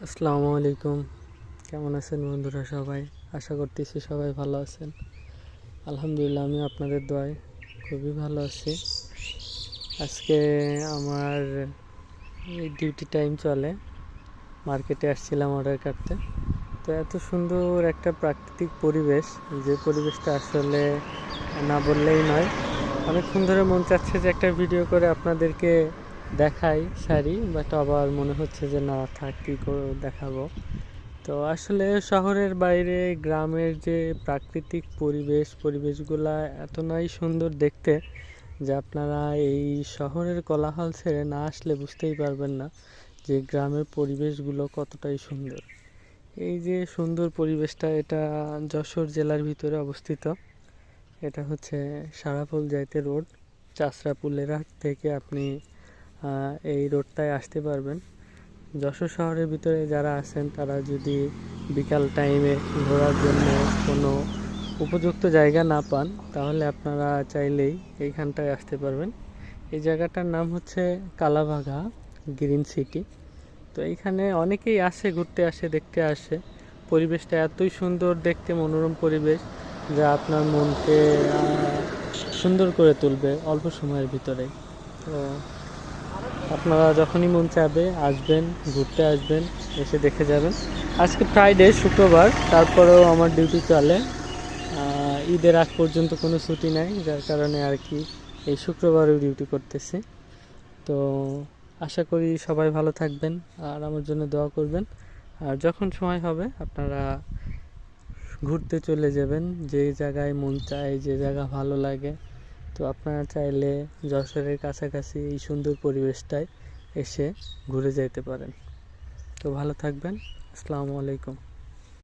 আসসালামু আলাইকুম। কেমন আছেন বন্ধুরা সবাই? আশা করতেছি সবাই ভালো আছেন। আলহামদুলিল্লাহ, আমি আপনাদের দোয়ায় খুবই ভালো আছি। আজকে আমার ডিউটি টাইম চলে, মার্কেটে আসছিলাম অর্ডার করতে। তো এত সুন্দর একটা প্রাকৃতিক পরিবেশ, যে পরিবেশটা আসলে না বললেই নয়। অনেকক্ষণ ধরে মন চাচ্ছে যে একটা ভিডিও করে আপনাদেরকে দেখাই সারি, বাট আবার মনে হচ্ছে যে না থাক, কী করে দেখাবো। তো আসলে শহরের বাইরে গ্রামের যে প্রাকৃতিক পরিবেশগুলা এত নাই সুন্দর দেখতে, যে আপনারা এই শহরের কোলাহল ছেড়ে না আসলে বুঝতেই পারবেন না যে গ্রামের পরিবেশগুলো কতটাই সুন্দর। এই যে সুন্দর পরিবেশটা, এটা যশোর জেলার ভিতরে অবস্থিত। এটা হচ্ছে সারাফুল যাইতে রোড। চাষরা পুলের হাট থেকে আপনি এই রোডটায় আসতে পারবেন। যশোর শহরের ভিতরে যারা আছেন তারা যদি বিকাল টাইমে ঘোরার জন্য কোনো উপযুক্ত জায়গা না পান, তাহলে আপনারা চাইলেই এইখানটায় আসতে পারবেন। এই জায়গাটার নাম হচ্ছে কালাভাগা গ্রিন সিটি। তো এইখানে অনেকেই আসে, ঘুরতে আসে, দেখতে আসে। পরিবেশটা এতই সুন্দর দেখতে, মনোরম পরিবেশ, যা আপনার মনকে সুন্দর করে তুলবে অল্প সময়ের ভিতরে। তো আপনারা যখনই মন চাবে আসবেন, ঘুরতে আসবেন, এসে দেখে যাবেন। আজকে ফ্রাইডে, শুক্রবার, তারপরেও আমার ডিউটি চলে। ঈদের আগ পর্যন্ত কোনো ছুটি নাই, যার কারণে আর কি এই শুক্রবারেও ডিউটি করতেছি। তো আশা করি সবাই ভালো থাকবেন আর আমার জন্য দোয়া করবেন। আর যখন সময় হবে আপনারা ঘুরতে চলে যাবেন, যে জায়গায় মন চায়, যে জায়গা ভালো লাগে। তো আপনারা চাইলে যশোরের কাছাকাছি এই সুন্দর পরিবেশটায় এসে ঘুরে যেতে পারেন। তো ভালো থাকবেন। আসসালামু আলাইকুম।